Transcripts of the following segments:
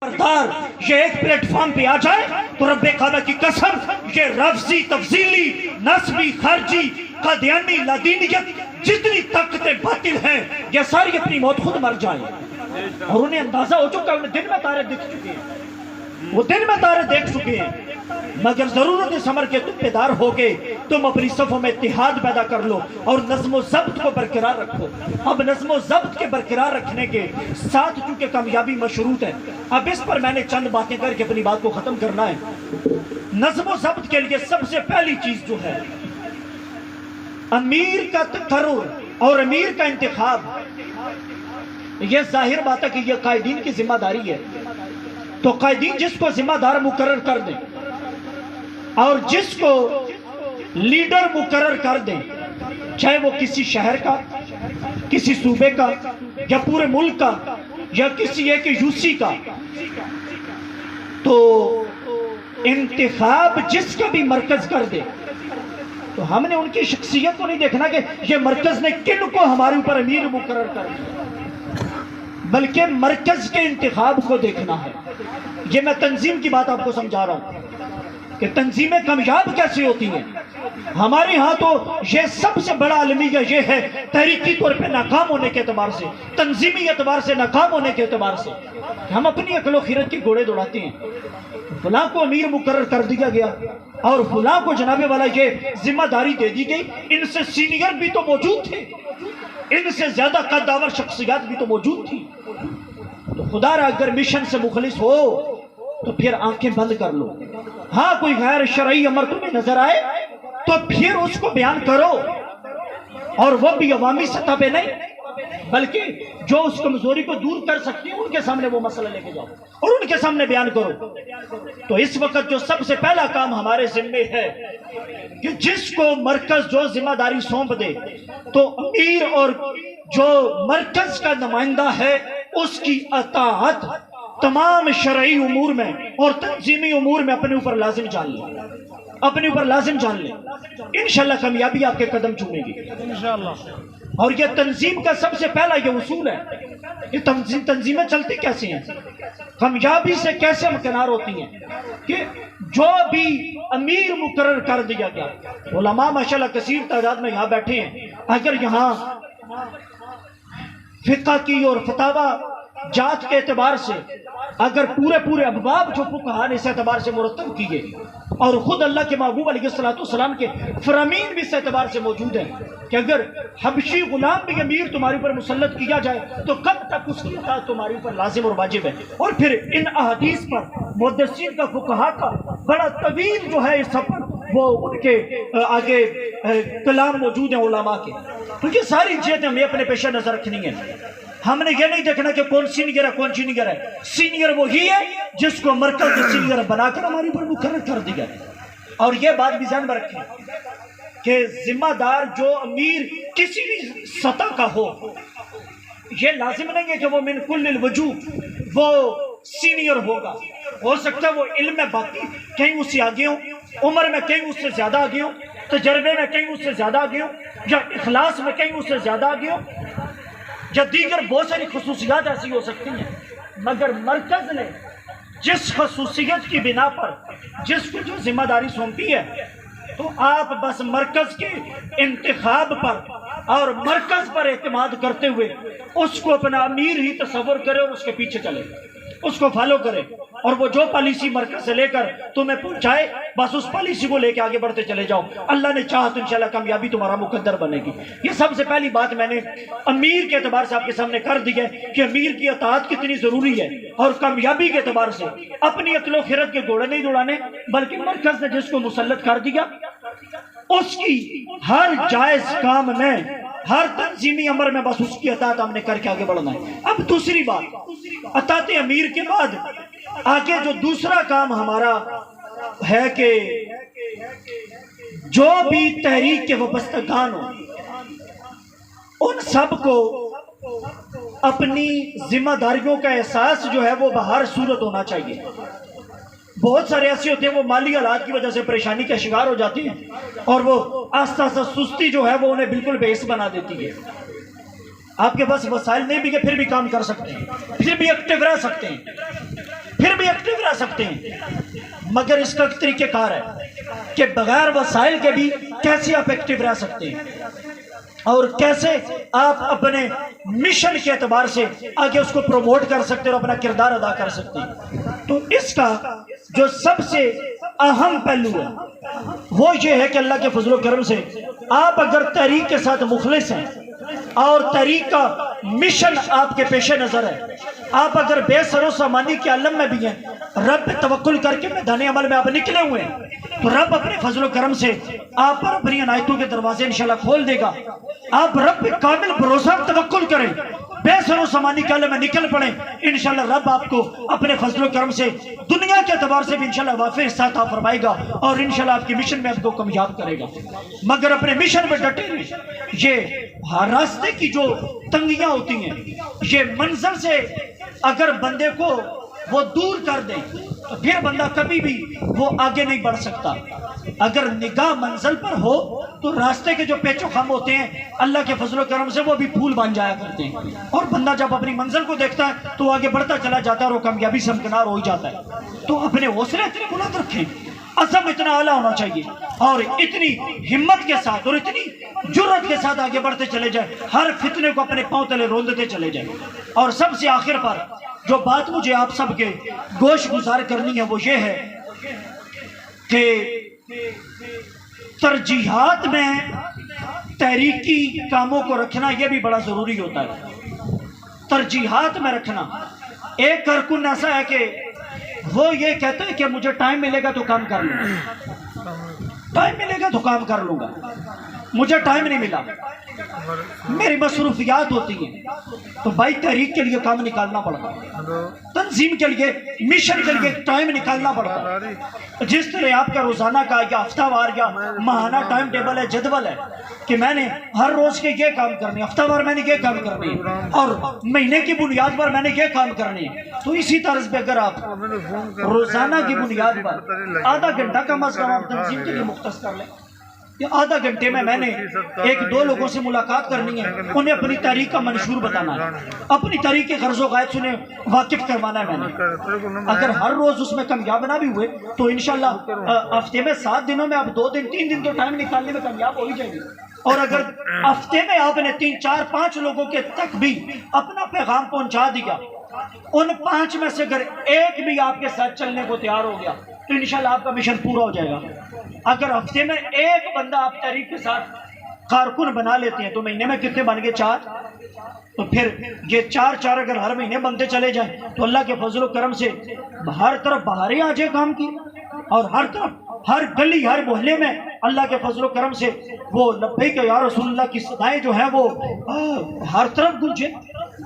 یہ ایک plate form پہ آ جائے تو رب کعبہ کی قسم یہ رفضی تفضیلی نسبی خارجی قادیانی لادینیت جتنی طاقتیں باطل ہیں یہ ساری اپنی موت خود مر جائیں اور انہیں اندازہ ہو چکا ہے، انہیں دن میں تارے دکھ چکے ہیں، وہ دن میں تارے دیکھ چکے ہیں، مگر ضرورت اس امر کے تم بیدار ہو گئے، تم اپنی صفوں میں اتحاد پیدا کر لو اور نظم و ضبط کو برقرار رکھو۔ اب نظم و ضبط کے برقرار رکھنے کے ساتھ چونکہ کامیابی مشروط ہے، اب اس پر میں نے چند باتیں کر کے اپنی بات کو ختم کرنا ہے۔ نظم و ضبط کے لیے سب سے پہلی چیز جو ہے امیر کا تقرر اور امیر کا انتخاب، یہ ظاہر بات ہے کہ یہ قائدین کی ذمہ داری ہے، تو قائدین جس کو ذمہ دار مقرر کر دیں اور جس کو لیڈر مقرر کر دیں، چاہے وہ کسی شہر کا، کسی صوبے کا یا پورے ملک کا یا کسی ایک یوسی کا، تو انتخاب جس کا بھی مرکز کر دے تو ہم نے ان کی شخصیت کو نہیں دیکھنا کہ یہ مرکز نے کن کو ہمارے اوپر امیر مقرر کر دیا، بلکہ مرکز کے انتخاب کو دیکھنا ہے۔ یہ میں تنظیم کی بات آپ کو سمجھا رہا ہوں کہ تنظیمیں کامیاب کیسے ہوتی ہیں۔ ہمارے ہاں تو یہ سب سے بڑا المیہ یہ ہے، تحریکی طور پہ ناکام ہونے کے اعتبار سے، تنظیمی اعتبار سے ناکام ہونے کے اعتبار سے ہم اپنی عقل و خیرت کی گھوڑے دوڑاتے ہیں۔ فلاں کو امیر مقرر کر دیا گیا اور فلاں کو جناب والا یہ ذمہ داری دے دی گئی، ان سے سینئر بھی تو موجود تھے، ان سے زیادہ قدآور شخصیات بھی تو موجود تھی، تو خدا را اگر مشن سے مخلص ہو تو پھر آنکھیں بند کر لو۔ ہاں کوئی غیر شرعی امر تمہیں نظر آئے تو پھر اس کو بیان کرو، اور وہ بھی عوامی سطح پہ نہیں بلکہ جو اس کمزوری کو دور کر سکتی ہیں ان کے سامنے وہ مسئلہ لے کے جاؤ اور ان کے سامنے بیان کرو۔ تو اس وقت جو سب سے پہلا کام ہمارے ذمے ہے کہ جس کو مرکز جو ذمہ داری سونپ دے تو امیر اور جو مرکز کا نمائندہ ہے اس کی اطاعت تمام شرعی امور میں اور تنظیمی امور میں اپنے اوپر لازم جان لیں، اپنے اوپر لازم جان لیں، انشاءاللہ کامیابی آپ کے قدم چومے گی انشاءاللہ۔ اور یہ تنظیم کا سب سے پہلا یہ اصول ہے، یہ تنظیمیں چلتی کیسے ہیں، کامیابی سے کیسے امکنار ہوتی ہیں کہ جو بھی امیر مقرر کر دیا گیا، علماء ماشاءاللہ کثیر تعداد میں یہاں بیٹھے ہیں، اگر یہاں فقہ کی اور فتاوی جات کے اعتبار سے اگر پورے ابواب جو فقہاء نے اس اعتبار سے مرتب کیے اور خود اللہ کے محبوب علیہ السلام کے فرامین بھی اس اعتبار سے موجود ہیں کہ اگر حبشی غلام بھی امیر تمہارے اوپر مسلط کیا جائے تو کب تک اس کی اطاعت تمہارے اوپر لازم اور واجب ہے، اور پھر ان احادیث پر محدثین کا فقہاء کا بڑا طویل جو ہے سفر وہ ان کے آگے کلام موجود ہیں علماء کے، تو یہ ساری چیزیں ہمیں اپنے پیش نظر رکھنی ہیں۔ ہم نے یہ نہیں دیکھنا کہ کون سینئر ہے کون سینئر ہے، سینئر وہی ہے جس کو مرکز کے سینئر بنا کر ہماری پر مقرر کر دیا ہے۔ اور یہ بات بھی ذہن میں رکھیں کہ ذمہ دار جو امیر کسی بھی سطح کا ہو، یہ لازم نہیں ہے کہ وہ من کل الوجوہ وہ سینئر ہوگا، ہو سکتا ہے وہ علم میں باقی کہیں اس سے آگے ہوں، عمر میں کہیں اس سے زیادہ آگے ہوں، تجربے میں کہیں اس سے زیادہ آگے ہوں، یا اخلاص میں کہیں اس سے زیادہ آگے ہوں، یا دیگر بہت ساری خصوصیات ایسی ہو سکتی ہیں، مگر مرکز نے جس خصوصیت کی بنا پر جس کو جو ذمہ داری سونپی ہے تو آپ بس مرکز کے انتخاب پر اور مرکز پر اعتماد کرتے ہوئے اس کو اپنا امیر ہی تصور کرے اور اس کے پیچھے چلے، اس کو فالو کرے، اور وہ جو پالیسی مرکز سے لے کر تمہیں پہنچائے بس اس پالیسی کو لے کے آگے بڑھتے چلے جاؤ، اللہ نے چاہا تو انشاءاللہ کامیابی تمہارا مقدر بنے گی۔ یہ سب سے پہلی بات میں نے امیر کے اعتبار سے آپ کے سامنے کر دی ہے کہ امیر کی اطاعت کتنی ضروری ہے، اور کامیابی کے اعتبار سے اپنی عقل و خیرت کے گھوڑے نہیں دوڑانے بلکہ مرکز نے جس کو مسلط کر دیا اس کی ہر جائز کام میں ہر تنظیمی امر میں بس اس کی اطاعت ہم نے کر کے آگے بڑھنا ہے۔ اب دوسری بات، اطاعت امیر کے بعد آگے جو دوسرا کام ہمارا ہے کہ جو بھی تحریک کے وابستگان ہوں ان سب کو اپنی ذمہ داریوں کا احساس جو ہے وہ بہر صورت ہونا چاہیے۔ بہت سارے ایسے ہوتے ہیں وہ مالی حالات کی وجہ سے پریشانی کا شکار ہو جاتی ہیں اور وہ آہستہ آہستہ سستی جو ہے وہ انہیں بالکل بے حس بنا دیتی ہے۔ آپ کے پاس وسائل نہیں بھی کہ پھر بھی کام کر سکتے ہیں، پھر بھی ایکٹیو رہ سکتے ہیں، لا سکتے ہیں، مگر اس کا طریقہ کار ہے کہ بغیر وسائل کے بھی کیسے آپ ایکٹیو رہ سکتے ہیں اور کیسے آپ اپنے مشن کے اعتبار سے آگے اس کو پروموٹ کر سکتے ہیں اور اپنا کردار ادا کر سکتے ہیں۔ تو اس کا جو سب سے اہم پہلو ہے وہ یہ ہے کہ اللہ کے فضل و کرم سے آپ اگر تحریک کے ساتھ مخلص ہیں اور تحریک کا مشن آپ کے پیش نظر ہے، آپ اگر بے سر و سامانی کے عالم میں بھی ہیں، رب پہ توکل کر کے میدان عمل میں آپ نکلے ہوئے ہیں، تو رب اپنے فضل و کرم سے آپ پر اپنی عنایتوں کے دروازے انشاءاللہ کھول دے گا۔ آپ رب پہ کامل بھروسہ توکل کریں، بے سر و سامانی کے عالم میں نکل پڑیں، انشاءاللہ رب آپ کو اپنے فضل و کرم سے دنیا کے اعتبار سے بھی انشاءاللہ وافر ساتھ آپ فرمائے گا اور انشاءاللہ آپ کی مشن میں آپ کو کامیاب کرے گا۔ مگر اپنے مشن میں ڈٹے رہیں۔ یہ راستے کی جو تنگیاں ہوتی ہیں، یہ منزل سے اگر بندے کو وہ دور کر دیں تو پھر بندہ کبھی بھی وہ آگے نہیں بڑھ سکتا۔ اگر نگاہ منزل پر ہو تو راستے کے جو پیچ و خم ہوتے ہیں اللہ کے فضل و کرم سے وہ بھی پھول بن جایا کرتے ہیں، اور بندہ جب اپنی منزل کو دیکھتا ہے تو آگے بڑھتا چلا جاتا ہے اور وہ کامیابی سے ہمکنار ہو ہی جاتا ہے۔ تو اپنے حوصلے اتنے بلند رکھیں، عزم اتنا اعلیٰ ہونا چاہیے اور اتنی ہمت کے ساتھ اور اتنی جرأت کے ساتھ آگے بڑھتے چلے جائیں، ہر فتنے کو اپنے پاؤں تلے روندتے چلے جائیں۔ اور سب سے آخر پر جو بات مجھے آپ سب کے گوش گزار کرنی ہے وہ یہ ہے کہ ترجیحات میں تحریکی کاموں کو رکھنا یہ بھی بڑا ضروری ہوتا ہے۔ ترجیحات میں رکھنا، ایک کارکن ایسا ہے کہ وہ یہ کہتا ہے کہ مجھے ٹائم ملے گا تو کام کر لوں گا، ٹائم ملے گا تو کام کر لوں گا، مجھے ٹائم نہیں ملا، میری مصروفیات ہوتی ہیں، تو بھائی تحریک کے لیے کام نکالنا پڑتا ہے، تنظیم کے لیے، مشن کے لیے ٹائم نکالنا پڑتا ہے۔ جس طرح آپ کا روزانہ کا یا ہفتہ وار یا ماہانہ ٹائم ٹیبل ہے، جدول ہے کہ میں نے ہر روز کے یہ کام کرنے، ہفتہ وار میں نے یہ کام کرنے اور مہینے کی بنیاد پر میں نے یہ کام کرنے، تو اسی طرز پہ اگر آپ روزانہ کی بنیاد پر آدھا گھنٹہ کم از کم آپ تنظیم کے لیے مختص کر لیں، کہ آدھا گھنٹے میں نے ایک دو لوگوں سے ملاقات کرنی ہے، انہیں اپنی تحریک کا منشور بتانا ہے، اپنی تحریک کے غرض و غائب سے انہیں واقف کروانا ہے میں نے۔ اگر ہر روز اس میں کامیاب نہ بھی ہوئے تو انشاءاللہ ہفتے میں 7 دنوں میں آپ 2 دن 3 دن تو ٹائم نکالنے میں کامیاب ہو ہی جائیں گے۔ اور اگر ہفتے میں آپ نے 3 4 5 لوگوں کے تک بھی اپنا پیغام پہنچا دیا، ان 5 میں سے اگر ایک بھی آپ کے ساتھ چلنے کو تیار ہو گیا تو انشاءاللہ آپ کا مشن پورا ہو جائے گا۔ اگر ہفتے میں ایک بندہ آپ تحریک کے ساتھ کارکن بنا لیتے ہیں تو مہینے میں کتنے بن گئے؟ 4، تو پھر یہ 4 اگر ہر مہینے بنتے چلے جائیں تو اللہ کے فضل و کرم سے ہر طرف بہاریں آ جائے کام کی، اور ہر طرف ہر گلی ہر محلے میں اللہ کے فضل و کرم سے وہ لبیک یا رسول اللہ کی صدائیں جو ہیں وہ ہر طرف گونجے،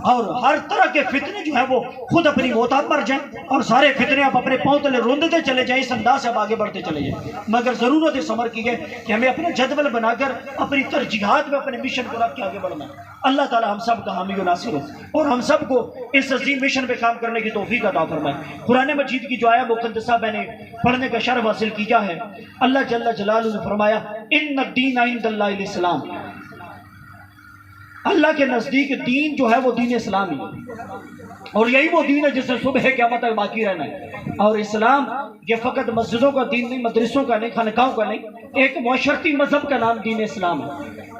اور ہر طرح کے فتنے جو ہیں وہ خود اپنی موتاب مر جائیں، اور سارے فتنے آپ اپنے پاؤں تلے روندتے چلے جائیں، اس انداز سے آپ آگے بڑھتے چلے جائیں۔ مگر ضرورت اس عمر کی ہے کہ ہمیں اپنا جدول بنا کر اپنی ترجیحات میں اپنے مشن کو رکھ کے آگے بڑھنا ہے۔ اللہ تعالی ہم سب کا حامی و ناصر ہو اور ہم سب کو اس عظیم مشن پہ کام کرنے کی توفیق عطا فرمائے۔ قرآن مجید کی جو آیہ مقدسہ میں نے پڑھنے کا شرف حاصل کیا ہے، اللہ جل جلالہ نے فرمایا ان الدین عند اللہ الاسلام، اللہ کے نزدیک دین جو ہے وہ دین اسلام ہی ہے، اور یہی وہ دین ہے جس سے صبح قیامت تک باقی رہنا ہے۔ اور اسلام یہ فقط مسجدوں کا دین نہیں، مدرسوں کا نہیں، خانقاہوں کا نہیں، ایک معاشرتی مذہب کا نام دین اسلام ہے۔